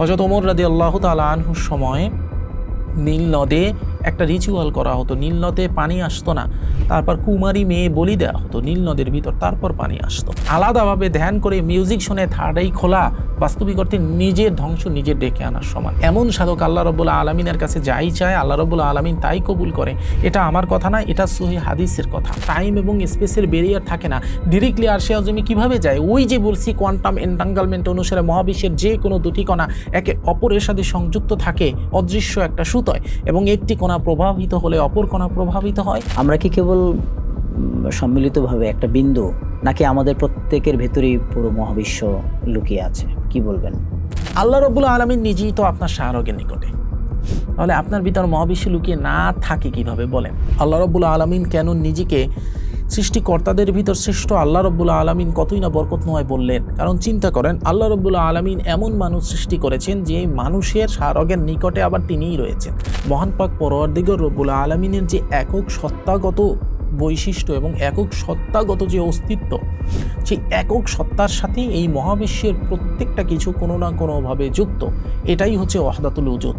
হযরত ওমর রাদিয়াল্লাহু তাআলা আনহুর সময় নীল নদে একটা রিচুয়াল করা হতো। নীল নদে পানি আসতো না, তারপর কুমারী মেয়ে বলি দেওয়া হতো নীল নদের ভিতর, তারপর পানি আসতো। আলাদাভাবে ধ্যান করে মিউজিক শুনে থার্ডাই খোলা বাস্তবিক অর্থে নিজের ধ্বংস নিজের ডেকে আনার সমান। এমন সাধক আল্লাহ রাব্বুল আলামিনের কাছে যাই চায় আল্লাহ রাব্বুল আলামিন তাই কবুল করে। এটা আমার কথা না, এটা সহিহ হাদিসের কথা। টাইম এবং স্পেসের ব্যারিয়ার থাকে না, ডিরেক্টলি আরশে আযমে কিভাবে যায়? ওই যে বলছি কোয়ান্টাম এন্টাঙ্গলমেন্ট অনুসারে মহাবিশ্বের যে কোনো দুটি কণা একে অপরের সাথে সংযুক্ত থাকে অদৃশ্য একটা সুতোয়, এবং একটি কণা প্রভাবিত হলে অপর কণা প্রভাবিত হয়। আমরা কি কেবল সম্মিলিতভাবে একটা বিন্দু, নাকি আমাদের প্রত্যেকের ভেতরেই পুরো মহাবিশ্ব লুকিয়ে আছে? কি বলবেন? আল্লাহ রাব্বুল আলামিন নিজেই তো আপনার শাহরগের নিকটে, তাহলে আপনার ভিতর মহাবিশ্ব লুকিয়ে না থাকে কিভাবে বলেন? আল্লাহ রাব্বুল আলামিন কেন নিজেকে সৃষ্টিকর্তাদের ভিতর শ্রেষ্ঠ আল্লাহ রাব্বুল আলামিন কতই না বরকতময় বললেন? কারণ চিন্তা করেন, আল্লাহ রাব্বুল আলামিন এমন মানুষ সৃষ্টি করেছেন যে মানুষের শাহরগের নিকটে আবার তিনিই রয়েছেন। মহান পাক পরওয়ারদিগর রব্বুল আলামিনের যে একক সত্তাগত বৈশিষ্ট্য এবং একক সত্তাগত যে অস্তিত্ব, সেই একক সত্তার সাথে এই মহাবিশ্বের প্রত্যেকটা কিছু কোনো না কোনোভাবে যুক্ত। এটাই হচ্ছে ওয়াহদাতুল উজুদ।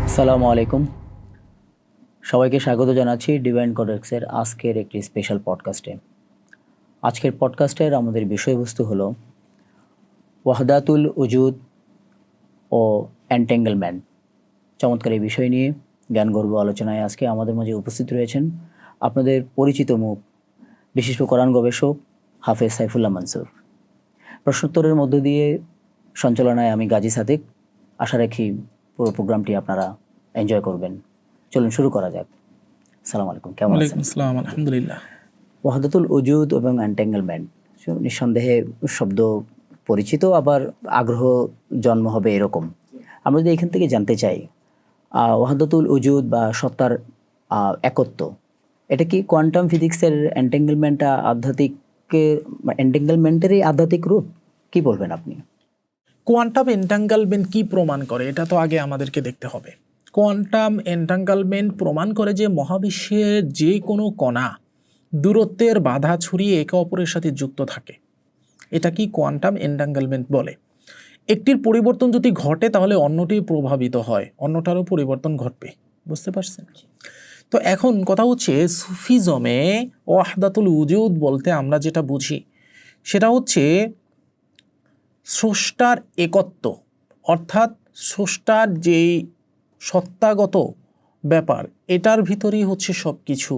আসসালামু আলাইকুম, সবাইকে স্বাগত জানাচ্ছি ডিভাইন কোডেক্সের আজকের একটি স্পেশাল পডকাস্টে। আজকের পডকাস্টের আমাদের বিষয়বস্তু হলো ওয়াহদাতুল উজুদ ও এন্টেঙ্গলমেন্ট। চমৎকার এই বিষয় নিয়ে জ্ঞানগর্ভ আলোচনায় আজকে আমাদের মাঝে উপস্থিত রয়েছেন আপনাদের পরিচিত মুখ, বিশিষ্ট কোরআন গবেষক হাফেজ সাইফুল্লাহ মনসুর। প্রশ্নোত্তরের মধ্য দিয়ে সঞ্চালনায় আমি গাজী সাদিক। আশা রাখি পুরো প্রোগ্রামটি আপনারা এনজয় করবেন। চলুন শুরু করা যাক। আসসালামু আলাইকুম, কেমন আছেন? ওয়ালাইকুম আসসালাম, আলহামদুলিল্লাহ। ওয়াহদাতুল উজুদ এবং এন্টেঙ্গলমেন্ট নিঃসন্দেহে শব্দ পরিচিত, আবার আগ্রহ জন্ম হবে এরকম। আমরা যদি এখান থেকে জানতে চাই, ওয়াহদাতুল উজুদ বা সত্তার একত্ব, এটা কি কোয়ান্টাম ফিজিক্সের এন্টেঙ্গলমেন্টেরই আধ্যাত্মিক রূপ? কি বলবেন আপনি? কোয়ান্টাম এন্টাঙ্গলমেন্ট কি প্রমাণ করে এটা তো আগে আমাদেরকে দেখতে হবে। কোয়ান্টাম এন্টাঙ্গলমেন্ট প্রমাণ করে যে মহাবিশ্বের যে কোনো কণা দূরত্বের বাধা ছড়িয়ে একে অপরের সাথে যুক্ত থাকে। এটা কি কোয়ান্টাম এন্টাঙ্গলমেন্ট বলে। একটির পরিবর্তন যদি ঘটে তাহলে অন্যটি প্রভাবিত হয়, অন্যটারও পরিবর্তন ঘটবে। বুঝতে পারছেন? তো এখন কথা হচ্ছে, সুফিজমে ওয়াহদাতুল উজুদ বলতে আমরা যেটা বুঝি সেটা হচ্ছে স্রষ্টার একত্ব, অর্থাৎ স্রষ্টার যেই সত্তাগত ব্যাপার, এটার ভিতরেই হচ্ছে সব কিছু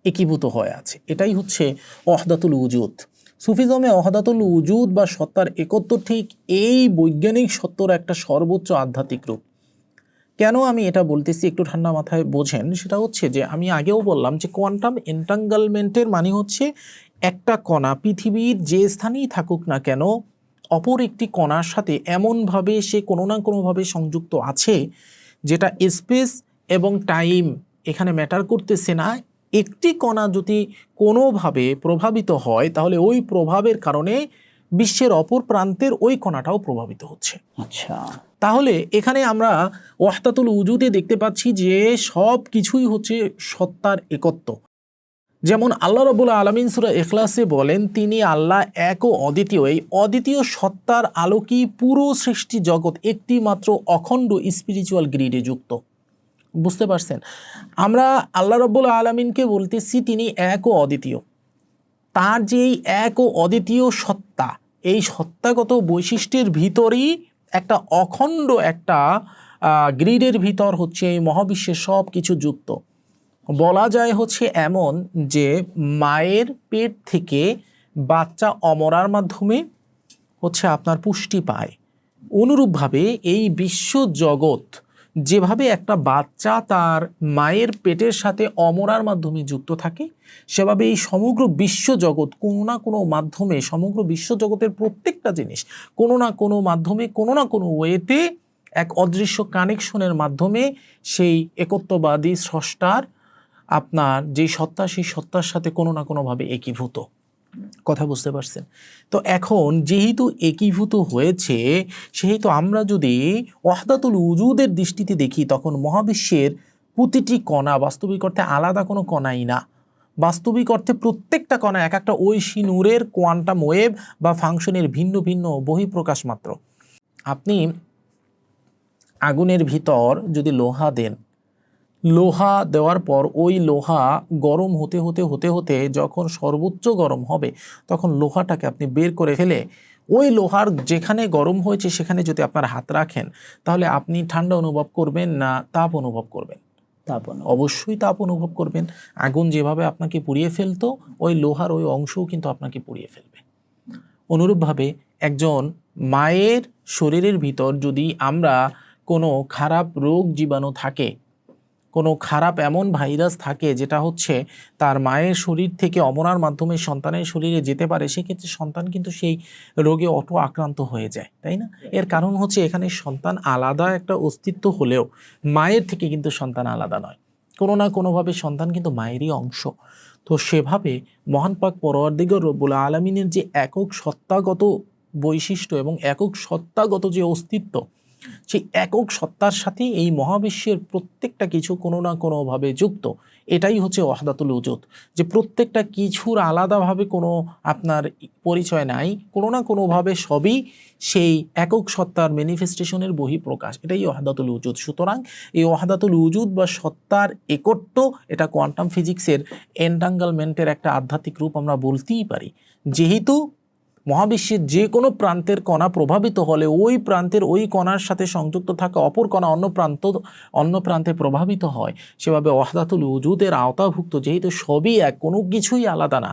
একীভূত হয়ে আছে। এটাই হচ্ছে ওয়াহদাতুল উজুদ। সুফিজমে ওয়াহদাতুল উজুদ বা সত্তার একত্ব ঠিক এই বৈজ্ঞানিক সত্যর একটা সর্বোচ্চ আধ্যাত্মিক রূপ। কেন আমি এটা বলতেছি একটু ঠান্ডা মাথায় বোঝেন। সেটা হচ্ছে যে আমি আগেও বললাম যে কোয়ান্টাম এন্টাঙ্গলমেন্টের মানে হচ্ছে একটা কণা পৃথিবীর যে স্থানেই থাকুক না কেন অপর একটি কণার সাথে এমনভাবে সে কোনো না কোনোভাবে সংযুক্ত আছে যেটা স্পেস এবং টাইম এখানে ম্যাটার করতেছে না। একটি কণা যদি কোনোভাবে প্রভাবিত হয় তাহলে ওই প্রভাবের কারণে বিশ্বের অপর প্রান্তের ওই কণাটাও প্রভাবিত হচ্ছে। আচ্ছা, তাহলে এখানে আমরা ওয়াহদাতুল উজুদে দেখতে পাচ্ছি যে সব কিছুই হচ্ছে সত্তার একত্ব। যেমন আল্লাহ রাব্বুল আলামিন সূরা ইখলাসে বলেন, তিনি আল্লাহ এক ও অদ্বিতীয়। এই অদ্বিতীয় সত্তার আলোকেই পুরো সৃষ্টি জগৎ একটি মাত্র অখণ্ড স্পিরিচুয়াল গ্রিডে যুক্ত। বুঝতে পারছেন? আমরা আল্লাহ রাব্বুল আলামিনকে বলতেছি তিনি এক ও অদ্বিতীয়। তার যেই এক ও অদ্বিতীয় সত্তা, এই সত্তাগত বৈশিষ্ট্যের ভিতরেই একটা অখণ্ড একটা গ্রিডের ভিতর হচ্ছে এই মহাবিশ্বের সব কিছু যুক্ত। বলা যায় হচ্ছে এমন যে মায়ের পেট থেকে বাচ্চা অমরার মাধ্যমে হচ্ছে আপনার পুষ্টি পায়। অনুরূপভাবে এই বিশ্ব জগৎ যেভাবে একটা বাচ্চা তার মায়ের পেটের সাথে অমরার মাধ্যমে যুক্ত থাকে, সেভাবে এই সমগ্র বিশ্বজগৎ কোনো না কোনো মাধ্যমে, সমগ্র বিশ্বজগতের প্রত্যেকটা জিনিস কোনো না কোনো মাধ্যমে, কোনো না কোনো ওয়েতে এক অদৃশ্য কানেকশনের মাধ্যমে সেই একত্ববাদী স্রষ্টার আপনার যেই সত্তা, সেই সত্তার সাথে কোনো না কোনোভাবে একীভূত। কথা বুঝতে পারছেন? তো এখন যেহেতু একীভূত হয়েছে, সেহেতু আমরা যদি ওয়াহদাতুল উজুদের দৃষ্টিতে দেখি তখন মহাবিশ্বের প্রতিটি কণা বাস্তবিক অর্থে আলাদা কোনো কণাই না, বাস্তবিক অর্থে প্রত্যেকটা কণা এক একটা ঐশী নূরের কোয়ান্টাম ওয়েভ বা ফাংশনের ভিন্ন ভিন্ন বহিঃপ্রকাশ মাত্র। আপনি আগুনের ভিতর যদি লোহা দেন, লোহা দেওয়ার পর ওই লোহা গরম হতে হতে হতে হতে যখন সর্বোচ্চ গরম হবে, তখন লোহাটাকে আপনি বের করে ফেলে ওই লোহার যেখানে গরম হয়েছে সেখানে যদি আপনার হাত রাখেন, তাহলে আপনি ঠান্ডা অনুভব করবেন না তাপ অনুভব করবেন? অবশ্যই তাপ অনুভব করবেন। আগুন যেভাবে আপনাকে পুড়িয়ে ফেলতো, ওই লোহার ওই অংশও কিন্তু আপনাকে পুড়িয়ে ফেলবে। অনুরূপভাবে একজন মায়ের শরীরের ভিতর যদি আমরা কোনো খারাপ রোগ জীবাণু থাকে, কোনো খারাপ এমন ভাইরাস থাকে যেটা হচ্ছে তার মায়ের শরীর থেকে অমরার মাধ্যমে সন্তানের শরীরে যেতে পারে, সেক্ষেত্রে সন্তান কিন্তু সেই রোগে অটো আক্রান্ত হয়ে যায়, তাই না? এর কারণ হচ্ছে এখানে সন্তান আলাদা একটা অস্তিত্ব হলেও মায়ের থেকে কিন্তু সন্তান আলাদা নয়। কোনো না কোনোভাবে সন্তান কিন্তু মায়েরই অংশ। তো সেভাবে মহান পাক পরওয়ারদিগার রব্বুল আলামিনের যে একক সত্তাগত বৈশিষ্ট্য এবং একক সত্তাগত যে অস্তিত্ব, সেই একক সত্তার সাথে এই মহাবিশ্বের প্রত্যেকটা কিছু কোনো না কোনোভাবে যুক্ত। এটাই হচ্ছে ওয়াহদাতুল উজুদ, যে প্রত্যেকটা কিছুর আলাদাভাবে কোনো আপনার পরিচয় নাই, কোনো না কোনোভাবে সবই সেই একক সত্তার ম্যানিফেস্টেশনের বহিঃপ্রকাশ। এটাই ওয়াহদাতুল উজুদ। সুতরাং এই ওয়াহদাতুল উজুদ বা সত্তার একত্ব, এটা কোয়ান্টাম ফিজিক্সের এন্টাঙ্গলমেন্টের একটা আধ্যাত্মিক রূপ আমরা বলতেই পারি। যেহেতু মহাবিশ্বের যে কোনো প্রান্তের কণা প্রভাবিত হলে ওই প্রান্তের ওই কণার সাথে সংযুক্ত থাকা অপর কণা অন্য প্রান্তে প্রভাবিত হয়, সেভাবে ওয়াহদাতুল উজুদের আওতাভুক্ত যেহেতু সবই এক, কোনো কিছুই আলাদা না,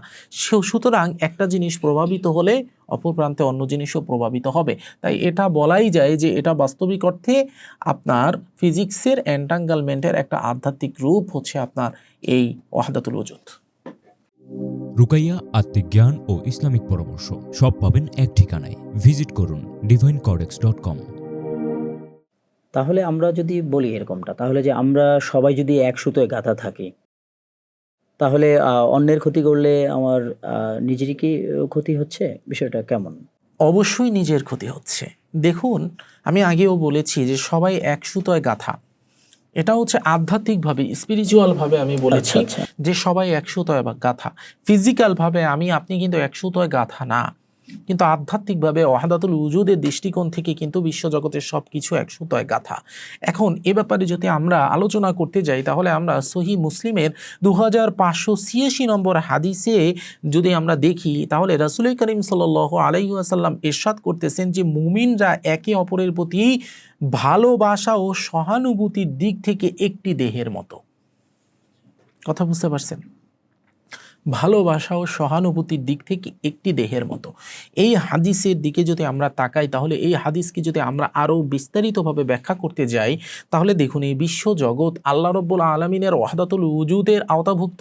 সুতরাং একটা জিনিস প্রভাবিত হলে অপর প্রান্তে অন্য জিনিসও প্রভাবিত হবে। তাই এটা বলাই যায় যে এটা বাস্তবিক অর্থে আপনার ফিজিক্সের এন্টাঙ্গলমেন্টের একটা আধ্যাত্মিক রূপ হচ্ছে আপনার এই ওয়াহদাতুল উজুদ। রুকাইয়া আত্মিক জ্ঞান ও ইসলামিক পরামর্শ সব পাবেন এক ঠিকানায়। ভিজিট করুন divinecodex.com। তাহলে আমরা যদি বলি এরকমটা, তাহলে যে আমরা সবাই যদি এক সুতোয় গাঁথা থাকি, তাহলে অন্যের ক্ষতি করলে আমার নিজেরই কি ক্ষতি হচ্ছে? বিষয়টা কেমন? অবশ্যই নিজের ক্ষতি হচ্ছে। দেখুন, আমি আগেও বলেছি যে সবাই এক সুতোয় গাঁথা। এটা হচ্ছে আধ্যাত্মিকভাবে, স্পিরিচুয়ালভাবে আমি বলেছি যে সবাই এক সুতোয় গাঁথা। ফিজিক্যালভাবে আপনি কিন্তু এক সুতোয় গাঁথা না, কিন্তু আধ্যাত্মিকভাবে ওয়াহদাতুল উজুদের দৃষ্টিকোণ থেকে কিন্তু বিশ্বজগতের সব কিছু এক সুতোয় গাঁথা। এখন এ ব্যাপারে যদি আমরা আলোচনা করতে যাই, তাহলে আমরা সহিহ মুসলিমের 2586 নম্বর হাদিসে যদি আমরা দেখি, তাহলে রাসূল করিম সাল্লাল্লাহু আলাইহি ওয়াসাল্লাম ইরশাদ করতেছেন যে মুমিনরা একে অপরের প্রতি ভালোবাসা ও সহানুভূতির দিক থেকে একটি দেহের মতো। কথা বুঝতে পারছেন? ভালোবাসা ও সহানুভূতির দিক থেকে একটি দেহের মতো। এই হাদিসের দিকে যদি আমরা তাকাই, তাহলে এই হাদিসকে যদি আমরা আরও বিস্তারিতভাবে ব্যাখ্যা করতে যাই, তাহলে দেখুন এই বিশ্ব জগৎ আল্লাহ রাব্বুল আলামিনের ওয়াহদাতুল উজুদের আওতাভুক্ত।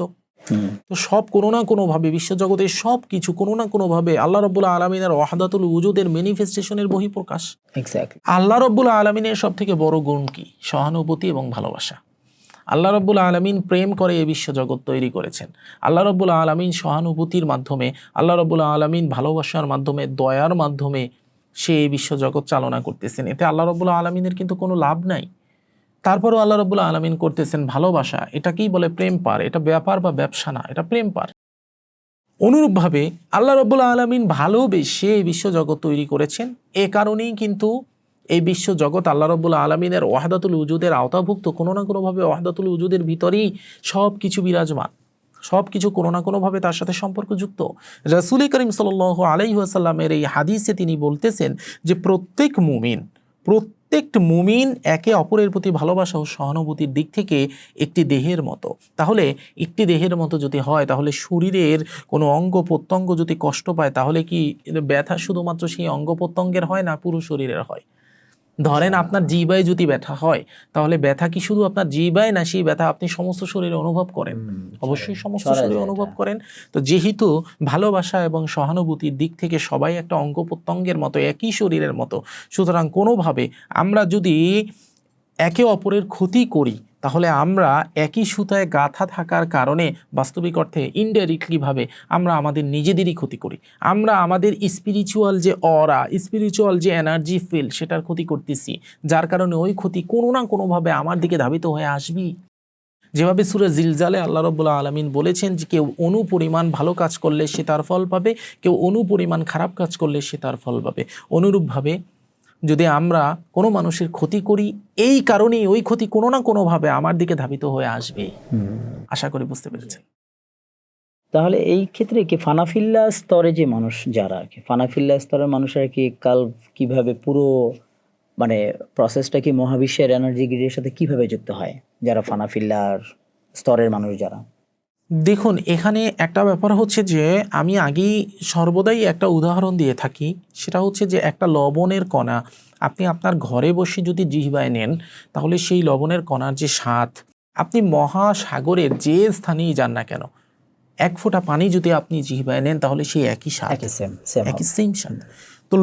তো সব কোনো না কোনোভাবে বিশ্বজগতের সব কিছু কোনো না কোনোভাবে আল্লাহ রাব্বুল আলামিনের ওয়াহদাতুল উজুদের ম্যানিফেস্টেশনের বহিঃপ্রকাশ। এক্স্যাক্টলি। আল্লাহ রাব্বুল আলামিনের সব থেকে বড় গুণ কি? সহানুভূতি এবং ভালোবাসা। আল্লাহ রাব্বুল আলামিন প্রেম করে এই বিশ্বজগৎ তৈরি করেছেন। আল্লাহ রাব্বুল আলামিন সহানুভূতির মাধ্যমে, আল্লাহ রাব্বুল আলামিন ভালোবাসার মাধ্যমে, দয়ার মাধ্যমে সে এই বিশ্বজগৎ চালনা করতেছেন। এতে আল্লাহ রাব্বুল আলামিনের কিন্তু কোনো লাভ নাই। তারপরেও আল্লাহ রাব্বুল আলামিন করতেছেন ভালোবাসা। এটাকেই বলে প্রেম পার। এটা ব্যাপার বা ব্যবসা না, এটা প্রেম পার। অনুরূপভাবে আল্লাহ রাব্বুল আলামিন ভালোবেসে এই বিশ্বজগৎ তৈরি করেছেন। এ কারণেই কিন্তু এই বিশ্ব জগৎ আল্লাহ রাব্বুল আলামিনের ওয়াহদাতুল উজুদের আওতাভুক্ত। কোনো না কোনোভাবে ওয়াহদাতুল উজুদের ভিতরেই সব কিছু বিরাজমান, সব কিছু কোনো না কোনোভাবে তার সাথে সম্পর্কযুক্ত। রাসূল করিম সাল্লাল্লাহু আলাইহি ওয়াসাল্লামের এই হাদিসে তিনি বলতেছেন যে প্রত্যেক মুমিন একে অপরের প্রতি ভালোবাসা ও সহানুভূতির দিক থেকে একটি দেহের মতো। তাহলে একটি দেহের মতো যদি হয়, তাহলে শরীরের কোনো অঙ্গ প্রত্যঙ্গ যদি কষ্ট পায়, তাহলে কি ব্যথা শুধুমাত্র সেই অঙ্গ প্রত্যঙ্গের হয় না পুরো শরীরের হয়? ধরেন আপনার জিহ্বায় যদি ব্যথা হয়, তাহলে ব্যথা কি শুধু আপনার জিহ্বায় না, সেই ব্যথা আপনি সমস্ত শরীরে অনুভব করেন? অবশ্যই সমস্ত শরীরে অনুভব করেন। তো যেহেতু ভালোবাসা এবং সহানুভূতির দিক থেকে সবাই একটা অঙ্গ প্রত্যঙ্গের মতো, একই শরীরের মতো, সুতরাং কোনোভাবে আমরা যদি একে অপরের ক্ষতি করি, তাহলে আমরা একই সুতায় গাঁথা থাকার কারণে বাস্তবিক অর্থে ইনডাইরেক্টলিভাবে আমরা আমাদের নিজেদেরই ক্ষতি করি। আমরা আমাদের স্পিরিচুয়াল যে অরা, স্পিরিচুয়াল যে এনার্জি ফিল্ড, সেটার ক্ষতি করতেছি, যার কারণে ওই ক্ষতি কোনো না কোনোভাবে আমার দিকে ধাবিত হয়ে আসবেই। যেভাবে সূরা জিলজালে আল্লাহ রাব্বুল আলামিন বলেছেন যে কেউ অনুপরিমাণ ভালো কাজ করলে সে তার ফল পাবে, কেউ অনুপরিমাণ খারাপ কাজ করলে সে তার ফল পাবে। অনুরূপভাবে যদি আমরা কোনো মানুষের ক্ষতি করি, এই কারণেই ওই ক্ষতি কোনো না কোনোভাবে আমার দিকে ধাবিত হয়ে আসবে। আশা করি বুঝতে পেরেছেন। তাহলে এই ক্ষেত্রে কি ফানাফিল্লা স্তরে যে মানুষ যারা আর কি, ফানাফিল্লা স্তরের মানুষেরা কি কাল কিভাবে পুরো মানে প্রসেসটা কি মহাবিশ্বের এনার্জি গ্রিডের সাথে কিভাবে যুক্ত হয়, যারা ফানাফিল্লার স্তরের মানুষ যারা? দেখুন, এখানে একটা ব্যাপার হচ্ছে যে আমি আগেই সর্বদাই একটা উদাহরণ দিয়ে থাকি, সেটা হচ্ছে যে একটা লবণের কণা আপনি আপনার ঘরে বসে যদি জিহ্বায় নেন, তাহলে সেই লবণের কণার যে স্বাদ, আপনি মহাসাগরের যে স্থানেই যান না কেন, এক ফোঁটা পানি যদি আপনি জিহ্বায় নেন, তাহলে সেই একই স্বাদ, একই সেম একই সেম স্বাদ। তো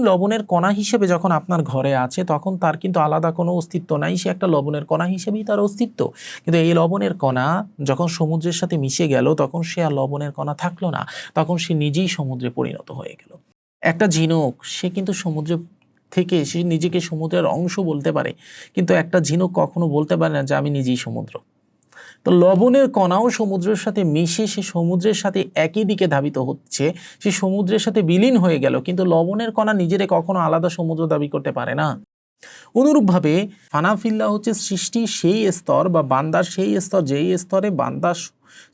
লবণের কণা হিসেবে যখন আপনার ঘরে আছে, তখন তার কিন্তু আলাদা কোনো অস্তিত্ব নাই, সে একটা লবণের কণা হিসেবেই তার অস্তিত্ব। কিন্তু এই লবণের কণা যখন সমুদ্রের সাথে মিশে গেল, তখন সে আর লবণের কণা থাকলো না, তখন সে নিজেই সমুদ্রে পরিণত হয়ে গেল। একটা ঝিনুক, সে কিন্তু সমুদ্রে থেকে সে নিজেকে সমুদ্রের অংশ বলতে পারে, কিন্তু একটা ঝিনুক কখনো বলতে পারে না যে আমি নিজেই সমুদ্র। তো লবণের কণাও সমুদ্রের সাথে মিশে সে সমুদ্রের সাথে একই দিকে ধাবিত হচ্ছে, সে সমুদ্রের সাথে বিলীন হয়ে গেল, কিন্তু লবণের কণা নিজেরে কখনো আলাদা সমুদ্র দাবি করতে পারে না। অনুরূপভাবে ফানাফিল্লা হচ্ছে সৃষ্টির সেই স্তর বা বান্দার সেই স্তর, যেই স্তরে বান্দা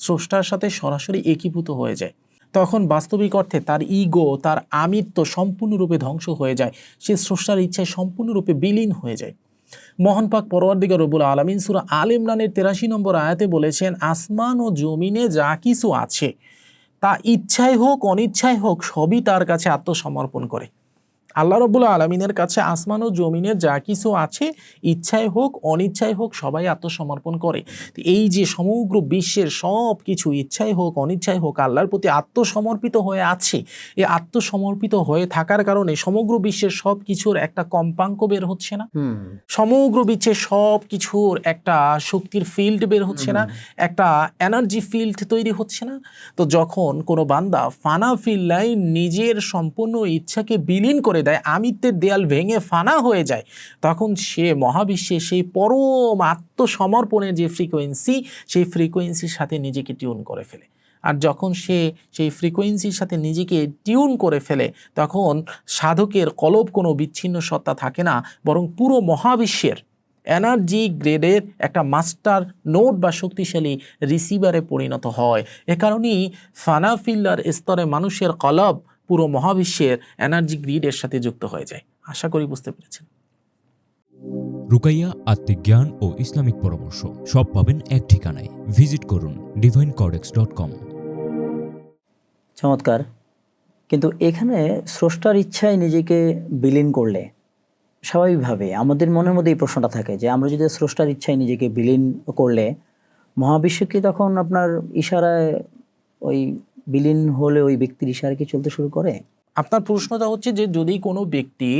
স্রষ্টার সাথে সরাসরি একীভূত হয়ে যায়। তখন বাস্তবিক অর্থে তার ইগো, তার আমিত্ব সম্পূর্ণরূপে ধ্বংস হয়ে যায়, সে স্রষ্টার ইচ্ছায় সম্পূর্ণরূপে বিলীন হয়ে যায়। মহান পাক পরওয়ারদিগার রব্বুল আলামিন সূরা আল ইমরানের ৮৩ নম্বর আয়াতে বলেছেন, আসমান ও জমিনে যা কিছু আছে তা ইচ্ছায় হোক অনিচ্ছায় হোক সবই তার কাছে আত্মসমর্পণ করে। আল্লাহ রাব্বুল আলামিনের কাছে আসমান ও জমিনে যা কিছু আছে, ইচ্ছায় হোক অনিচ্ছায় হোক সবাই আত্মসমর্পণ করে। এই যে সমগ্র বিশ্বের সব কিছু ইচ্ছায় হোক অনিচ্ছায় হোক আল্লাহর প্রতি আত্মসমর্পিত হয়ে আছে, এই আত্মসমর্পিত হয়ে থাকার কারণে সমগ্র বিশ্বের সব কিছুর একটা কম্পাঙ্ক বের হচ্ছে না, সমগ্র বিশ্বের সব কিছুর একটা শক্তির ফিল্ড বের হচ্ছে না, একটা এনার্জি ফিল্ড তৈরি হচ্ছে না। তো যখন কোনো বান্দা ফানা ফিল্লায় নিজের সম্পূর্ণ ইচ্ছাকে বিলীন করে দেয়, আমিত্বের দেয়াল ভেঙে ফানা হয়ে যায়, তখন সে মহাবিশ্বে সেই পরম আত্মসমর্পণের যে ফ্রিকোয়েন্সি, সেই ফ্রিকোয়েন্সির সাথে নিজেকে টিউন করে ফেলে। আর যখন সে সেই ফ্রিকোয়েন্সির সাথে নিজেকে টিউন করে ফেলে, তখন সাধকের কলব কোনো বিচ্ছিন্ন সত্তা থাকে না, বরং পুরো মহাবিশ্বের এনার্জি গ্রেডের একটা মাস্টার নোড বা শক্তিশালী রিসিভারে পরিণত হয়। এ কারণেই ফানাফিল্লার স্তরে মানুষের কলব পুরো মহাবিশ্বের এনার্জি গ্রিডের সাথে যুক্ত হয়ে যায়। আশা করি বুঝতে পেরেছেন। রুকাইয়া আত্মিক জ্ঞান ও ইসলামিক পরামর্শ সব পাবেন এক ঠিকানায়। ভিজিট করুন divinecodex.com। চমৎকার। কিন্তু এখানে স্রষ্টার ইচ্ছায় নিজেকে বিলীন করলে স্বাভাবিকভাবে আমাদের মনের মধ্যে এই প্রশ্নটা থাকে যে আমরা যদি স্রষ্টার ইচ্ছায় নিজেকে বিলীন করলে মহাবিশ্ব কি তখন আপনার ইশারায় ওই বিলীন হলে ওই ব্যক্তির ইশারায় কি চলতে শুরু করে? আপনার প্রশ্নটা হচ্ছে যে যদি কোনো ব্যক্তি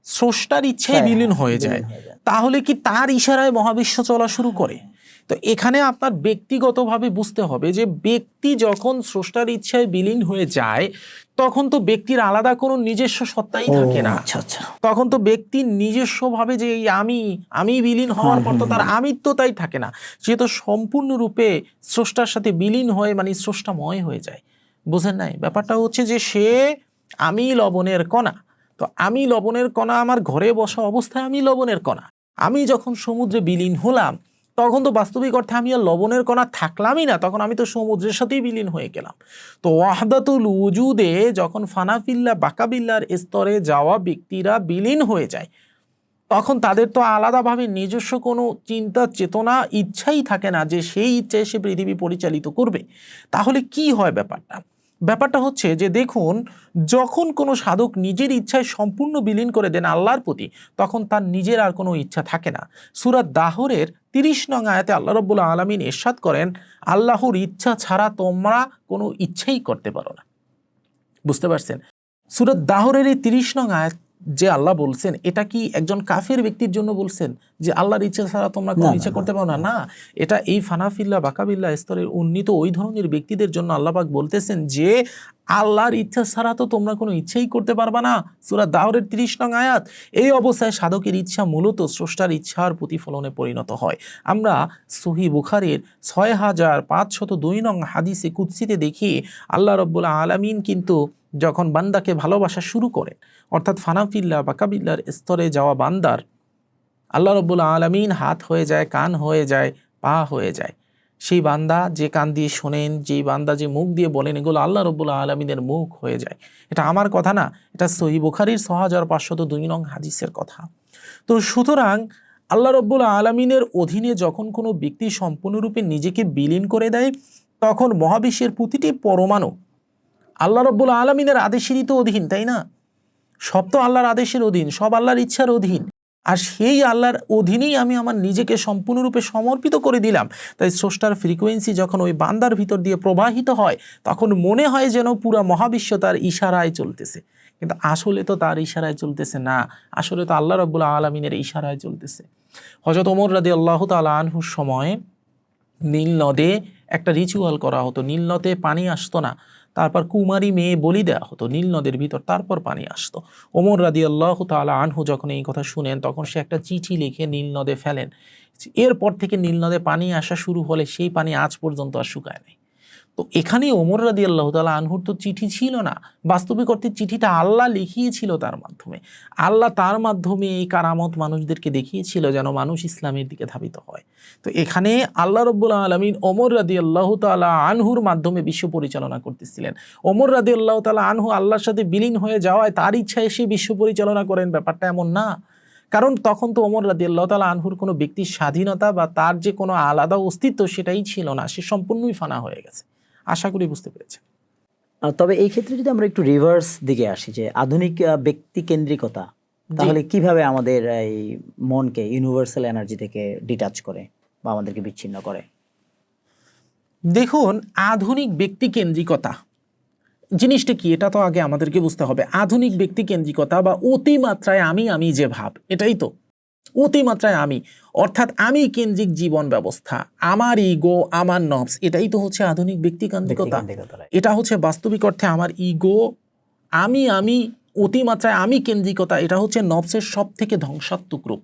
স্রষ্টার ইচ্ছায় বিলীন হয়ে যায়, তাহলে কি তার ইশারায় মহাবিশ্ব চলা শুরু করে? তো এখানে আপনার ব্যক্তিগতভাবে বুঝতে হবে যে ব্যক্তি যখন স্রষ্টার ইচ্ছায় বিলীন হয়ে যায়, তখন তো ব্যক্তির আলাদা কোনো নিজস্ব সত্তাই থাকে না। আচ্ছা আচ্ছা। তখন তো ব্যক্তির নিজস্বভাবে যে এই আমি বিলীন হওয়ার পর তো তার আমিত্বতাই থাকে না, সে তো সম্পূর্ণরূপে স্রষ্টার সাথে বিলীন হয়ে মানে স্রষ্টাময় হয়ে যায়। বুঝেন নাই? ব্যাপারটা হচ্ছে যে সে আমি লবণের কণা, তো আমি লবণের কণা, আমার ঘরে বসা অবস্থায় আমি লবণের কণা, আমি যখন সমুদ্রে বিলীন হলাম, তখন তো বাস্তবিক অর্থে আমি আর লবণের কণা থাকলামই না, তখন আমি তো সমুদ্রের সাথেই বিলীন হয়ে গেলাম। তো ওয়াহদাতুল উজুদে যখন ফানাফিল্লা বাকাবিল্লার স্তরে যাওয়া ব্যক্তিরা বিলীন হয়ে যায়, তখন তাদের তো আলাদাভাবে নিজস্ব কোনো চিন্তা চেতনা ইচ্ছাই থাকে না যে সেই ইচ্ছায় সে পৃথিবী পরিচালিত করবে। তাহলে কি হয় ব্যাপারটা হচ্ছে যে দেখুন, যখন কোনো সাধক নিজের ইচ্ছায় সম্পূর্ণ বিলীন করে দেন আল্লাহর প্রতি, তখন তার নিজের আর কোনো ইচ্ছা থাকে না। সূরা দাহরের ৩০ নং আয়াতে আল্লাহ রাব্বুল আলামিন ইরশাদ করেন, আল্লাহর ইচ্ছা ছাড়া তোমরা কোনো ইচ্ছাই করতে পারো না। বুঝতে পারছেন? সূরা দাহরের এই ৩০ নং আয়াত যে আল্লাহ বলছেন, এটা কি একজন কাফের ব্যক্তির জন্য বলছেন? যে আল্লাহর ইচ্ছা ছাড়া তোমরা কোনো না, ইচ্ছা না, করতে পারো না। না, এটা এই ফানাফিল্লা বাকাবিল্লা স্তরের উন্নীত ওই ধরনের ব্যক্তিদের জন্য আল্লাহ পাক বলতেছেন যে আল্লাহর ইচ্ছা ছাড়া তো তোমরা কোনো ইচ্ছাই করতে পারবা না। সূরা দাউদের 30 নং আয়াত। এই অবস্থায় সাধকের ইচ্ছা মূলত স্রষ্টার ইচ্ছার প্রতিফলনে পরিণত হয়। আমরা সহিহ বুখারীর 6502 নং হাদিসে কুদসিতে দেখি আল্লাহ রাব্বুল আলামিন কিন্তু যখন বান্দাকে ভালোবাসা শুরু করেন, অর্থাৎ ফানাফিল্লা বাকাবিল্লার স্তরে যাওয়া বান্দার আল্লাহ রাব্বুল আলামিন হাত হয়ে যায়, কান হয়ে যায়, পা হয়ে যায়। সেই বান্দা যে কান দিয়ে শোনেন, যেই বান্দা যে মুখ দিয়ে বলেন, এগুলো আল্লাহ রাব্বুল আলামিনের মুখ হয়ে যায়। এটা আমার কথা না, এটা সহিহ বুখারীর 6502 নং হাদিসের কথা। তো সুতরাং আল্লাহ রাব্বুল আলামিনের অধীনে যখন কোনো ব্যক্তি সম্পূর্ণরূপে নিজেকে বিলীন করে দেয়, তখন মহাবিশ্বের প্রতিটি পরমাণু আল্লাহ রাব্বুল আলামিনের আদেশেরই তো অধীন, তাই না? সব তো আল্লাহর আদেশের অধীন, সব আল্লাহর ইচ্ছার অধীন। আর সেই আল্লাহর অধীনেই আমি আমার নিজেকে সম্পূর্ণরূপে সমর্পিত করে দিলাম। তাই স্রষ্টার ফ্রিকোয়েন্সি যখন ওই বান্দার ভিতর দিয়ে প্রবাহিত হয়, তখন মনে হয় যেন পুরা মহাবিশ্ব তার ইশারায় চলতেছে। কিন্তু আসলে তো তার ইশারায় চলতেছে না, আসলে তো আল্লাহ রাব্বুল আলামিনের ইশারায় চলতেছে। হযরত ওমর রাদিয়াল্লাহু তাআলা আনহুর সময় নীল নদে একটা রিচুয়াল করা হতো। নীল নদে পানি আসতো না, তারপর কুমারী মেয়ে বলি দেওয়া হতো নীল নদের ভিতর, তারপর পানি আসতো। ওমর রাদিয়াল্লাহু তাআলা আনহু যখন এই কথা শুনেন, তখন সে একটা চিঠি লিখে নীল নদে ফেলেন। এরপর থেকে নীল নদে পানি আসা শুরু হলে সেই পানি আজ পর্যন্ত আর শুকায় নাই। তো এখানে ওমর রাদিয়াল্লাহু তাআলা আনহুর তো চিঠি ছিল না, বাস্তবিক অর্থে চিঠিটা আল্লাহ লিখিয়েছিল তার মাধ্যমে। আল্লাহ তার মাধ্যমে এই কারামত মানুষদেরকে দেখিয়েছিল যেন মানুষ ইসলামের দিকে ধাবিত হয়। তো এখানে আল্লাহ রাব্বুল আলামিন ওমর রাদিয়াল্লাহু তাআলা আনহুর মাধ্যমে বিশ্ব পরিচালনা করতেছিলেন। ওমর রাদিয়াল্লাহু তাআলা আনহু আল্লাহর সাথে বিলীন হয়ে যাওয়ায় তার ইচ্ছায় সে বিশ্ব পরিচালনা করেন, ব্যাপারটা এমন না। কারণ তখন তো ওমর রাদিয়াল্লাহু তাআলা আনহুর কোনো ব্যক্তির স্বাধীনতা বা তার যে কোনো আলাদা অস্তিত্ব সেটাই ছিল না, সে সম্পূর্ণই ফানা হয়ে গেছে। আশা করি বুঝতে পেরেছেন। তবে এই ক্ষেত্রে যদি আমরা একটু রিভার্স দিকে আসি, যে আধুনিক ব্যক্তি কেন্দ্রিকতা তাহলে কিভাবে আমাদের এই মনকে ইউনিভার্সাল এনার্জি থেকে ডিটাচ করে বা আমাদেরকে বিচ্ছিন্ন করে? দেখুন, আধুনিক ব্যক্তি কেন্দ্রিকতা জিনিসটা কি এটা তো আগে আমাদেরকে বুঝতে হবে। আধুনিক ব্যক্তি কেন্দ্রিকতা বা অতিমাত্রায় আমি যে ভাব, এটাই তো অতিমাত্রায় আমি, অর্থাৎ আমি কেন্দ্রিক জীবন ব্যবস্থা, আমার ইগো, আমার নফস, এটাই তো হচ্ছে আধুনিক ব্যক্তি কেন্দ্রিকতা। এটা হচ্ছে বাস্তবিক অর্থে আমার ইগো, আমি অতিমাত্রায় আমি কেন্দ্রিকতা, এটা হচ্ছে নফসের সব থেকে ধ্বংসাত্মক রূপ।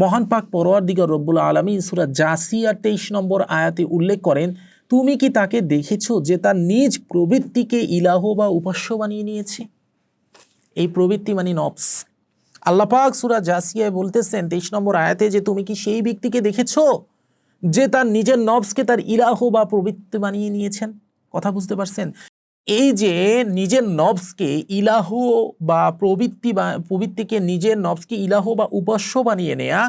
মহান পাক পরওয়ারদিগার রব্বুল আলামিন সূরা জাসিয়ার 23 নম্বর আয়াতে উল্লেখ করেন, তুমি কি তাকে দেখেছো যে তার নিজ প্রবৃত্তিকে ইলাহ বা উপাস্য বানিয়ে নিয়েছে? এই প্রবৃত্তি মানে নফস। আল্লাহ পাক সূরা জাসিয়ায় বলতেছেন 23 নম্বর আয়াতে যে তুমি কি সেই ব্যক্তিকে দেখেছো যে তার নিজের নফসকে তার ইলাহ বা প্রবৃত্তি বানিয়ে নিয়েছেন? কথা বুঝতে পারছেন? এই যে নিজের নফসকে ইলাহ বা প্রবৃত্তিকে নিজের নফসকে ইলাহ বা উপাস্য বানিয়ে নেয়া,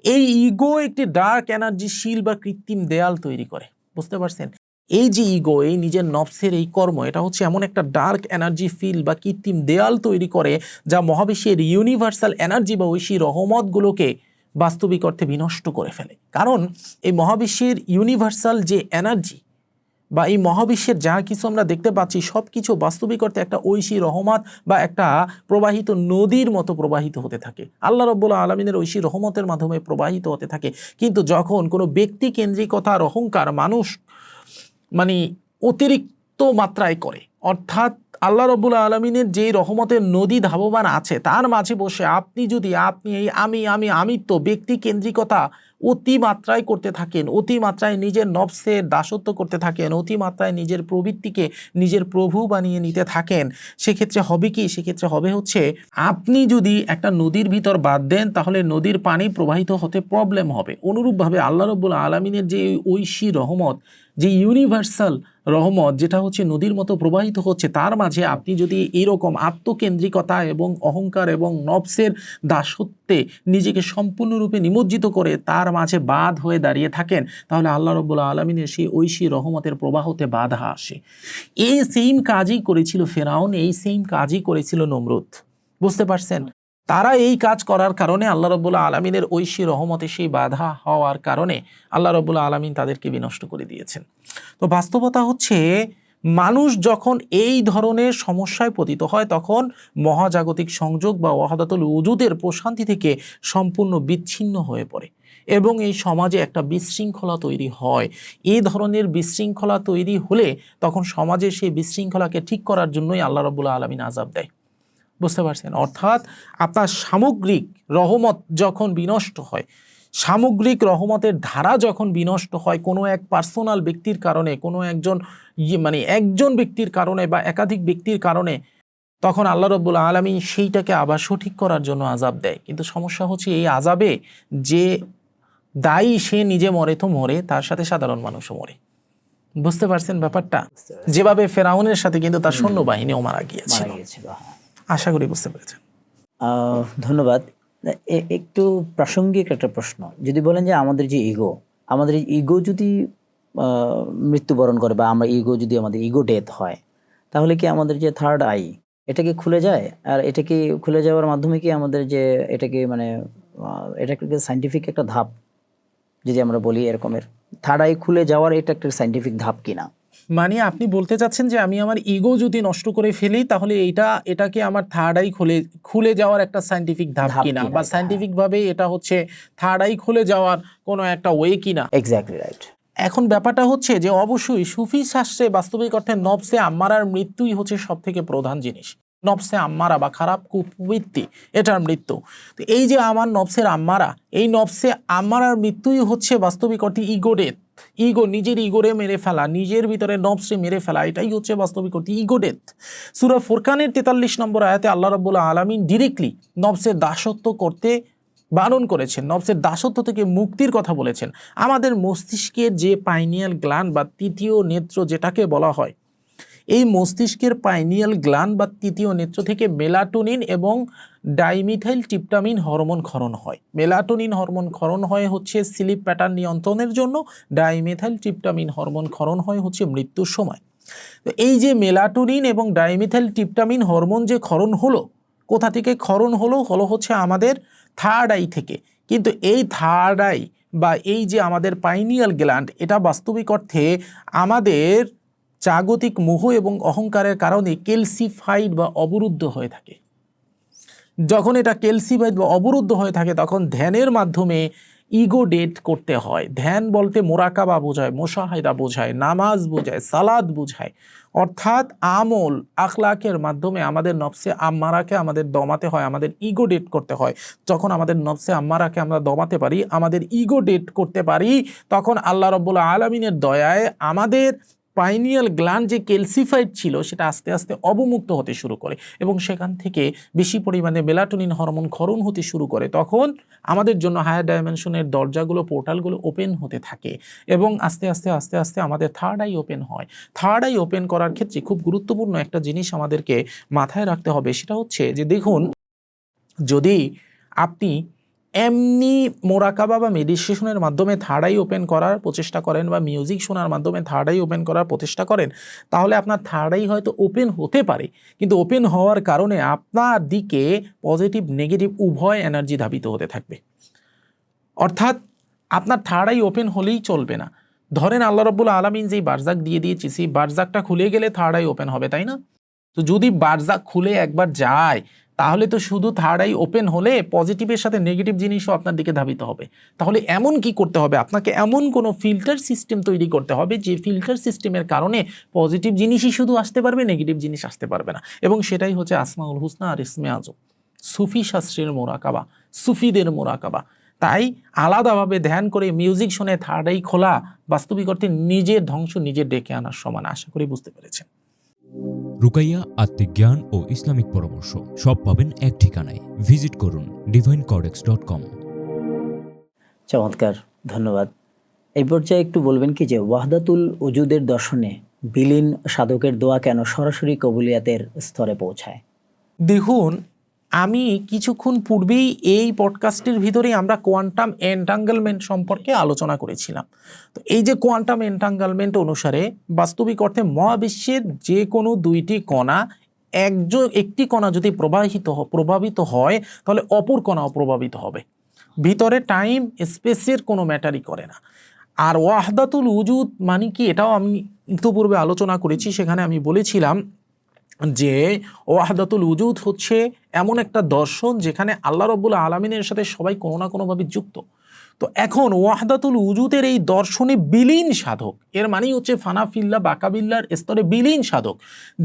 এই ইগো একটি ডার্ক এনার্জি শিল বা কৃত্রিম দেয়াল তৈরি করে। বুঝতে পারছেন? এই যে ইগো, এই নিজের নফসের এই কর্ম, এটা হচ্ছে এমন একটা ডার্ক এনার্জি ফিল বা কৃত্রিম দেয়াল তৈরি করে যা মহাবিশ্বের ইউনিভার্সাল এনার্জি বা ঐশী রহমতগুলোকে বাস্তবিক অর্থে বিনষ্ট করে ফেলে। কারণ এই মহাবিশ্বের ইউনিভার্সাল যে এনার্জি বা এই মহাবিশ্বের যা কিছু আমরা দেখতে পাচ্ছি সব কিছু বাস্তবিক অর্থে একটা ঐশী রহমত বা একটা প্রবাহিত নদীর মতো প্রবাহিত হতে থাকে। আল্লাহ রাব্বুল আলামিনের ঐশী রহমতের মাধ্যমে প্রবাহিত হতে থাকে। কিন্তু যখন কোনো ব্যক্তি কেন্দ্রিকতার অহংকার মানুষ অতিরিক্ত মাত্রায় করে, অর্থাৎ আল্লাহ রাব্বুল আলামিনের যেই রহমতের নদী ধাবমান আছে তার মাঝে বসে আপনি এই আমি তো ব্যক্তি কেন্দ্রিকতা অতিমাত্রায় করতে থাকেন, অতিমাত্রায় নিজের নফসের দাসত্ব করতে থাকেন, অতিমাত্রায় নিজের প্রবৃত্তিকে নিজের প্রভু বানিয়ে নিতে থাকেন, সেক্ষেত্রে হবে কি? সেক্ষেত্রে হবে হচ্ছে আপনি যদি একটা নদীর ভিতর বাদ দেন তাহলে নদীর পানি প্রবাহিত হতে প্রবলেম হবে। অনুরূপভাবে আল্লাহ রাব্বুল আলামিনের যে ঐশী রহমত, যে ইউনিভার্সাল রহমত যেটা হচ্ছে নদীর মতো প্রবাহিত হচ্ছে, তার মাঝে আপনি যদি এইরকম আত্মকেন্দ্রিকতা এবং অহংকার এবং নফসের দাসত্বে নিজেকে সম্পূর্ণরূপে নিমজ্জিত করে তার মাঝে বাঁধ হয়ে দাঁড়িয়ে থাকেন, তাহলে আল্লাহ রাব্বুল আলামিনের সেই ঐশী রহমতের প্রবাহতে বাধা আসে। এই সেম কাজই করেছিল ফেরাউন, এই সেম কাজই করেছিল নমরুদ। বুঝতে পারছেন? তারা এই কাজ করার কারণে আল্লাহ রাব্বুল আলামিনের ঐশী রহমতে সেই বাধা হওয়ার কারণে আল্লাহ রাব্বুল আলামিন তাদেরকে বিনষ্ট করে দিয়েছেন। তো বাস্তবতা হচ্ছে মানুষ যখন এই ধরনের সমস্যায় পতিত হয় তখন মহাজাগতিক সংযোগ বা ওয়াহদাতুল উজুদের প্রশান্তি থেকে সম্পূর্ণ বিচ্ছিন্ন হয়ে পড়ে এবং এই সমাজে একটা বিশৃঙ্খলা তৈরি হয়। এই ধরনের বিশৃঙ্খলা তৈরি হলে তখন সমাজে সেই বিশৃঙ্খলাকে ঠিক করার জন্যই আল্লাহ রাব্বুল আলামিন আযাব দেয়। বুঝতে পারছেন? অর্থাৎ আপনার সামগ্রিক রহমত যখন বিনষ্ট হয়, সামগ্রিক রহমতের ধারা যখন বিনষ্ট হয় কোনো এক পার্সোনাল ব্যক্তির কারণে, কোনো একজন একজন ব্যক্তির কারণে বা একাধিক ব্যক্তির কারণে, তখন আল্লাহ রাব্বুল আলামিন সেইটাকে আবার সঠিক করার জন্য আযাব দেয়। কিন্তু সমস্যা হচ্ছে এই আযাবে যে দায়ী সে নিজে মরে তো মরে, তার সাথে সাধারণ মানুষও মরে। বুঝতে পারছেন ব্যাপারটা? যেভাবে ফেরাউনের সাথে কিন্তু তার সৈন্যবাহিনীও মারা গিয়েছিল। আশা করি বুঝতে পেরেছেন। ধন্যবাদ। একটু প্রাসঙ্গিক একটা প্রশ্ন, যদি বলেন যে আমাদের যে ইগো যদি মৃত্যুবরণ করে বা আমরা যদি আমাদের ইগো ডেথ হয়, তাহলে কি আমাদের যে থার্ড আই এটাকে খুলে যায়? আর এটাকে খুলে যাওয়ার মাধ্যমে কি আমাদের যে এটাকে এটা একটা সাইন্টিফিক একটা ধাপ, যদি আমরা বলি এরকমের থার্ড আই খুলে যাওয়ার এটা একটা সাইন্টিফিক ধাপ কিনা? আপনি বলতে চাচ্ছেন যে আমি আমার ইগো যদি নষ্ট করে ফেলি তাহলে এটাকে আমার থার্ড আই খুলে যাওয়ার একটা সাইন্টিফিক ধাপ কিনা, বা সাইন্টিফিক ভাবে এটা হচ্ছে থার্ড আই খুলে যাওয়ার কোনো একটা ওয়ে কিনা? Exactly right. এখন ব্যাপারটা হচ্ছে যে অবশ্যই সুফি শাস্ত্রে বাস্তবিক অর্থে নফসে আম্মারার মৃত্যুই হচ্ছে সব থেকে প্রধান জিনিস। নফসে আম্মারা বা খারাপ কুপ্রবৃত্তি, এটার মৃত্যু। তো এই যে আমার নফসের আম্মারা, এই নফসে আম্মারার মৃত্যুই হচ্ছে বাস্তবিক অর্থে ইগো ডেথ। ইগো, নিজের ইগোরে মেরে ফেলা, নিজের ভিতরে নফসে মেরে ফেলা, এটাই হচ্ছে বাস্তবিক অর্থে ইগো ডেথ। সূরা ফুরকানের 43 নম্বর আয়াতে আল্লাহ রাব্বুল আলামিন ডিরেক্টলি নফসের দাসত্ব করতে বারণ করেছেন, নফসের দাসত্ব থেকে মুক্তির কথা বলেছেন। আমাদের মস্তিষ্কের যে পাইনিয়াল গ্ল্যান্ড বা তৃতীয় নেত্র যেটাকে বলা হয়, এই মস্তিষ্কের পাইনিয়াল গ্ল্যান্ড বা তৃতীয় নেত্র থেকে মেলাটোনিন এবং ডাইমিথাইল ট্রিপটামিন হরমোন ক্ষরণ হয়। মেলাটোনিন হরমোন ক্ষরণ হয় হচ্ছে স্লিপ প্যাটার্ন নিয়ন্ত্রণের জন্য, ডাইমিথাইল ট্রিপটামিন হরমোন ক্ষরণ হয় হচ্ছে মৃত্যুর সময়। তো এই যে মেলাটোনিন এবং ডাইমিথাইল ট্রিপটামিন হরমোন যে ক্ষরণ হলো, কোথা থেকে ক্ষরণ হলো হচ্ছে আমাদের থার্ড আই থেকে। কিন্তু এই থার্ড আই বা এই যে আমাদের পাইনিয়াল গ্ল্যান্ড, এটা বাস্তবিক অর্থে আমাদের জাগতিক মোহ এবং অহংকারের কারণে ক্যালসিফাইড বা অবরুদ্ধ হয়ে থাকে। যখন এটা ক্যালসিফাইড বা অবরুদ্ধ হয়ে থাকে তখন ধ্যানের মাধ্যমে ইগো ডেট করতে হয়। ধ্যান বলতে মোরাকাবা বোঝায়, মুশাহাদা বোঝায়, নামাজ বোঝায়, সালাত বোঝায়। অর্থাৎ আমল আখলাকের মাধ্যমে আমাদের নফসে আম্মারাকে আমাদের দমাতে হয়, আমাদের ইগো ডেট করতে হয়। যখন আমাদের নফসে আম্মারাকে আমরা দমাতে পারি, আমাদের ইগো ডেট করতে পারি, তখন আল্লাহ রাব্বুল আলামিনের দয়ায় আমাদের পাইনিয়াল গ্ল্যান্ড যে ক্যালসিফাইড ছিল সেটা আস্তে আস্তে অবমুক্ত হতে শুরু করে এবং সেখান থেকে বেশি পরিমাণে মেলাটোনিন হরমোন ক্ষরণ হতে শুরু করে। তখন আমাদের জন্য হায়ার ডাইমেনশনের দরজাগুলো, পোর্টালগুলো ওপেন হতে থাকে এবং আস্তে আস্তে আস্তে আস্তে আমাদের থার্ড আই ওপেন হয়। থার্ড আই ওপেন করার ক্ষেত্রে খুব গুরুত্বপূর্ণ একটা জিনিস আমাদেরকে মাথায় রাখতে হবে, সেটা হচ্ছে যে দেখুন, যদি আপনি এমনি মোরাকাবা বা মেডিটেশনের মাধ্যমে থার্ড আই ওপেন করার প্রচেষ্টা করেন বা মিউজিক শোনার মাধ্যমে থার্ড আই ওপেন করার প্রচেষ্টা করেন, তাহলে আপনার থার্ড আই হয়তো ওপেন হতে পারে, কিন্তু ওপেন হওয়ার কারণে আপনার দিকে পজিটিভ নেগেটিভ উভয় এনার্জি ধাবিত হতে থাকবে। অর্থাৎ আপনার থার্ড আই ওপেন হলেই চলবে না। ধরেন আল্লাহ রাব্বুল আলামিন যেই বারজাক দিয়ে দিয়েছি, সেই বারজাকটা খুলে গেলে থার্ড আই ওপেন হবে, তাই না? তো যদি বারজাক খুলে একবার যায় তাহলে তো শুধু থার্ড আই ওপেন হলে পজিটিভের সাথে নেগেটিভ জিনিসও আপনার দিকে ধাবিত হবে। তাহলে এমন কি করতে হবে? আপনাকে এমন কোনো ফিল্টার সিস্টেম তৈরি করতে হবে যে ফিল্টার সিস্টেমের কারণে পজিটিভ জিনিসই শুধু আসতে পারবে, নেগেটিভ জিনিস আসতে পারবে না। এবং সেটাই হচ্ছে আসমাউল হুসনা আর ইসমে আজম, সুফি শাস্ত্রের মোরাকাবা, সুফিদের মোরাকাবা। তাই আলাদাভাবে ধ্যান করে মিউজিক শুনে থার্ড আই খোলা বাস্তবিক অর্থে নিজের ধ্বংস নিজের ডেকে আনার সমান। আশা করি বুঝতে পেরেছেন। রুকাইয়া আত্মিক জ্ঞান ও ইসলামিক পরামর্শ সব পাবেন এক ঠিকানায়। ভিজিট করুন divinecodex.com। চমৎকার, ধন্যবাদ। এই পর্যায়ে একটু বলবেন কি যে ওয়াহদাতুল উজুদের দর্শনে বিলীন সাধকের দোয়া কেন সরাসরি কবুলিয়াতের স্তরে পৌঁছায়? দেখুন, আমি কিছুক্ষণ পূর্বেই এই পডকাস্টের ভিতরেই আমরা কোয়ান্টাম এন্টাঙ্গেলমেন্ট সম্পর্কে আলোচনা করেছিলাম। তো এই যে কোয়ান্টাম এন্টাঙ্গেলমেন্ট অনুসারে বাস্তবিক অর্থে মহাবিশ্বের যে কোনো দুইটি কণা, একটি কণা যদি প্রভাবিত হয় তাহলে অপর কণাও প্রভাবিত হবে। ভিতরে টাইম স্পেসের কোনো ম্যাটারই করে না। আর ওয়াহদাতুল উজুদ মানে কি, এটাও আমি ইতিপূর্বে আলোচনা করেছি, সেখানে আমি বলেছিলাম যে ওয়াহদাতুল উজুদ হচ্ছে এমন একটা দর্শন যেখানে আল্লাহ রাব্বুল আলামিনের সাথে সবাই কোনো না কোনোভাবে যুক্ত। তো এখন ওয়াহদাতুল উজুদের এই দর্শনে বিলীন সাধক, এর মানেই হচ্ছে ফানাফিল্লা বাকাবিল্লার স্তরে বিলীন সাধক,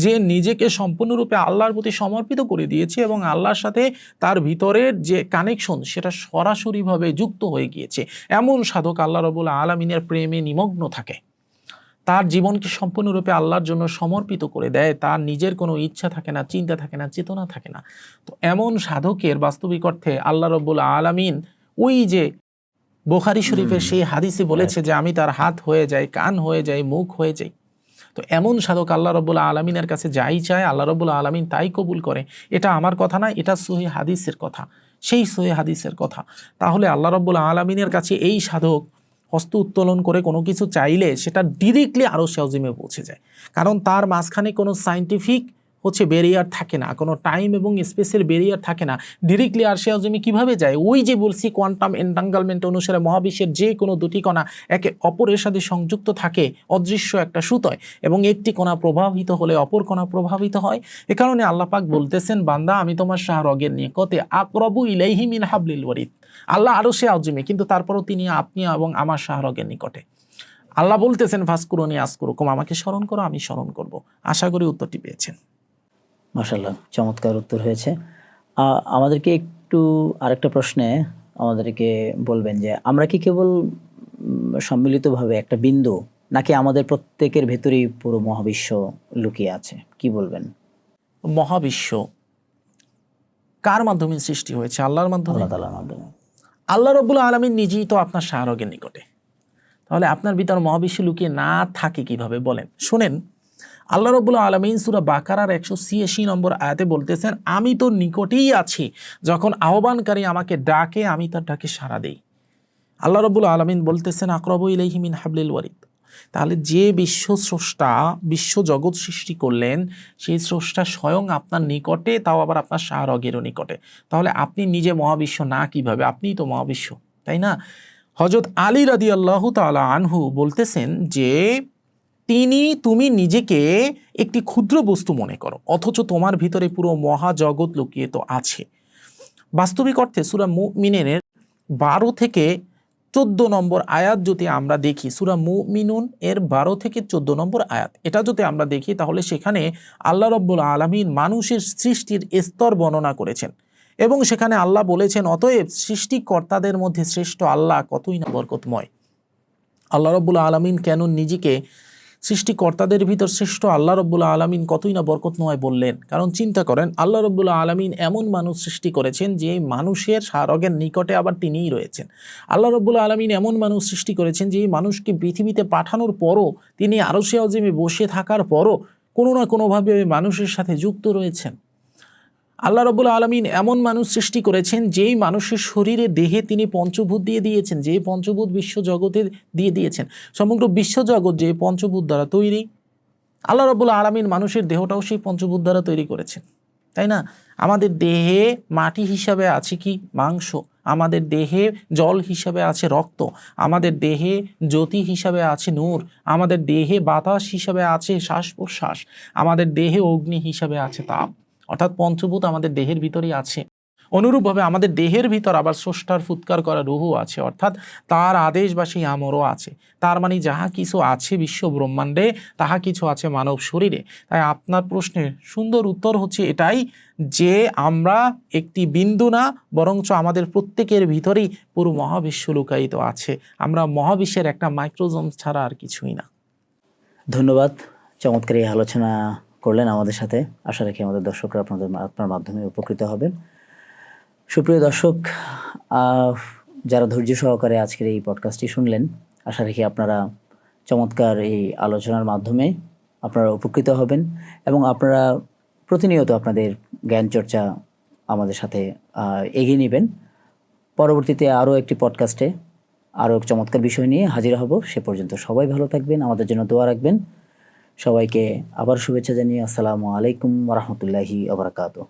যে নিজেকে সম্পূর্ণরূপে আল্লাহর প্রতি সমর্পিত করে দিয়েছে এবং আল্লাহর সাথে তার ভিতরের যে কানেকশন সেটা সরাসরিভাবে যুক্ত হয়ে গিয়েছে। এমন সাধক আল্লাহ রাব্বুল আলামিনের প্রেমে নিমগ্ন থাকে, তার জীবনকে সম্পূর্ণরূপে আল্লাহর জন্য সমর্পিত করে দেয়, তার নিজের কোনো ইচ্ছা থাকে না, চিন্তা থাকে না, চেতনা থাকে না। তো এমন সাধকের বাস্তবিক অর্থে আল্লাহ রাব্বুল আলামিন ওই যে বুখারী শরীফের সেই হাদিসে বলেছে যে আমি তার হাত হয়ে যাই, কান হয়ে যাই, মুখ হয়ে যাই। তো এমন সাধক আল্লাহ রাব্বুল আলামিনের কাছে যাই চায় আল্লাহ রাব্বুল আলামিন তাই কবুল করে। এটা আমার কথা না, এটা সহিহ হাদিসের কথা, সেই সহিহ হাদিসের কথা। তাহলে আল্লাহ রাব্বুল আলামিনের কাছে এই সাধক হস্ত উত্তোলন করে কোনো কিছু চাইলে সেটা ডিরেক্টলি আরশ আজিমে পৌঁছে যায়, কারণ তার মাঝখানে কোনো সায়েন্টিফিক ব্যারিয়ার থাকে না, কোনো টাইম এবং স্পেসের ব্যারিয়ার থাকে না। ডিরেক্টলি আরশে আজিমে কিভাবে যায়? ওই যে বলছি কোয়ান্টাম এন্টাঙ্গলমেন্ট অনুসারে মহাবিশ্বের যে কোনো দুটি কণা একে অপরের সাথে সংযুক্ত থাকে অদৃশ্য একটা সুতোয়, এবং একটি কণা প্রভাবিত হলে অপর কণা প্রভাবিত হয়। এ কারণে আল্লাহ পাক বলতেছেন, বান্দা আমি তোমার শাহরগের নিকটে আকরাবু ইলাইহি মিন হাবলিল ওয়ারিদ। আল্লাহ আরশে আজিমে, কিন্তু তারপরও তিনি আপনি এবং আমার শাহরগের নিকটে। আল্লাহ বলতেছেন ফাজকুরুনি আযকুরুকুম, আমাকে স্মরণ করো আমি স্মরণ করব। আশা করি উত্তরটি পেয়েছেন। মাশাআল্লাহ, চমৎকার উত্তর হয়েছে। আমাদেরকে একটু আরেকটা প্রশ্নে আমাদেরকে বলবেন যে আমরা কি কেবল সম্মিলিতভাবে একটা বিন্দু, নাকি আমাদের প্রত্যেকের ভেতরেই পুরো মহাবিশ্ব লুকিয়ে আছে? কি বলবেন? মহাবিশ্ব কার মাধ্যমে সৃষ্টি হয়েছে? আল্লাহর মাধ্যমে। আল্লাহ তাআলার মাধ্যমে। আল্লাহ রাব্বুল আলামিন নিজেই তো আপনার শাহরগের নিকটে, তাহলে আপনার ভিতর মহাবিশ্ব লুকিয়ে না থাকে কিভাবে বলেন? শুনেন, আল্লাহ রাব্বুল আলামিন সূরা বাকারার 186 নম্বর আয়াতে বলতেছেন, আমি তো নিকটেই আছি, যখন আহ্বানকারী আমাকে ডাকে আমি তার ডাকে সাড়া দেই। আল্লাহ রাব্বুল আলামিন বলতেছেন আকরাবু ইলাইহি মিন হাবলিল ওয়ারিদ। তাহলে যে বিশ্ব স্রষ্টা বিশ্ব জগৎ সৃষ্টি করলেন, সেই স্রষ্টা স্বয়ং আপনার নিকটে, তাও আবার আপনার শাহরগেরও নিকটে। তাহলে আপনি নিজে মহাবিশ্ব না কিভাবে? আপনিই তো মহাবিশ্ব, তাই না? হযরত আলী রাদিয়াল্লাহু তাআলা আনহু বলতেছেন যে তুমি নিজেকে একটি ক্ষুদ্র বস্তু মনে করো, অথচ তোমার ভিতরে পুরো মহাজগৎ লুকিয়ে তো আছে। বাস্তবিক অর্থে সূরা মুমিনের 12 থেকে 14 নম্বর আয়াত যদি আমরা দেখি, সূরা মুমিনুন এর 12 থেকে 14 নম্বর আয়াত, এটা যদি আমরা দেখি তাহলে সেখানে আল্লাহ রাব্বুল আলামিন মানুষের সৃষ্টির স্তর বর্ণনা করেছেন, এবং সেখানে আল্লাহ বলেছেন, অতএব সৃষ্টিকর্তাদের মধ্যে শ্রেষ্ঠ আল্লাহ কতই না বরকতময়। আল্লাহ রাব্বুল আলামিন কেন নিজেকে সৃষ্টিকর্তাদের ভিতর শ্রেষ্ঠ আল্লাহ রাব্বুল আলামিন কতই না বরকতময় বললেন? কারণ চিন্তা করেন, আল্লাহ রাব্বুল আলামিন এমন মানুষ সৃষ্টি করেছেন যে মানুষের শাহরগের নিকটে আবার তিনিই রয়েছেন। আল্লাহ রাব্বুল আলামিন এমন মানুষ সৃষ্টি করেছেন যে মানুষকে পৃথিবীতে পাঠানোর পরও তিনি আরশে আজিমে বসে থাকার পরও কোনো না কোনোভাবে মানুষের সাথে যুক্ত রয়েছেন। আল্লাহ রাব্বুল আলামিন এমন মানুষ সৃষ্টি করেছেন যেই মানুষের শরীরে দেহে তিনি পঞ্চভূত দিয়ে দিয়েছেন, যে পঞ্চভূত বিশ্বজগতে দিয়ে দিয়েছেন। সমগ্র বিশ্বজগৎ যে পঞ্চভূত দ্বারা তৈরি, আল্লাহ রাব্বুল আলামিন মানুষের দেহটাও সেই পঞ্চভূত দ্বারা তৈরি করেছেন, তাই না? আমাদের দেহে মাটি হিসাবে আছে কি? মাংস। আমাদের দেহে জল হিসাবে আছে রক্ত। আমাদের দেহে জ্যোতি হিসাবে আছে নূর। আমাদের দেহে বাতাস হিসাবে আছে শ্বাস প্রশ্বাস। আমাদের দেহে অগ্নি হিসাবে আছে তাপ। অর্থাৎ পঞ্চভূত আমাদের দেহের ভিতরেই আছে। অনুরূপভাবে আমাদের দেহের ভিতর আবার স্রষ্টার ফুৎকার করা রুহু আছে, অর্থাৎ তার আদেশ বা সেই আমরও আছে। তার মানে যাহা কিছু আছে বিশ্ব ব্রহ্মাণ্ডে তাহা কিছু আছে মানব শরীরে। তাই আপনার প্রশ্নের সুন্দর উত্তর হচ্ছে এটাই যে আমরা একটি বিন্দু না, বরঞ্চ আমাদের প্রত্যেকের ভিতরেই পুরো মহাবিশ্ব লুকায়িত আছে। আমরা মহাবিশ্বের একটা মাইক্রোজোম ছাড়া আর কিছুই না। ধন্যবাদ, চমৎকার এই আলোচনা করলেন আমাদের সাথে। আশা রাখি আমাদের দর্শকরা আপনার মাধ্যমে উপকৃত হবেন। সুপ্রিয় দর্শক, যারা ধৈর্য সহকারে আজকের এই পডকাস্টটি শুনলেন, আশা রাখি আপনারা চমৎকার এই আলোচনার মাধ্যমে আপনারা উপকৃত হবেন এবং আপনারা প্রতিনিয়ত আপনাদের জ্ঞান চর্চা আমাদের সাথে এগিয়ে নেবেন। পরবর্তীতে আরও একটি পডকাস্টে আরও এক চমৎকার বিষয় নিয়ে হাজির হব। সে পর্যন্ত সবাই ভালো থাকবেন, আমাদের জন্য দোয়া রাখবেন। সবাইকে আবার শুভেচ্ছা জানিয়ে আসসালামু আলাইকুম ওয়া রাহমাতুল্লাহি ওয়া বারাকাতুহু।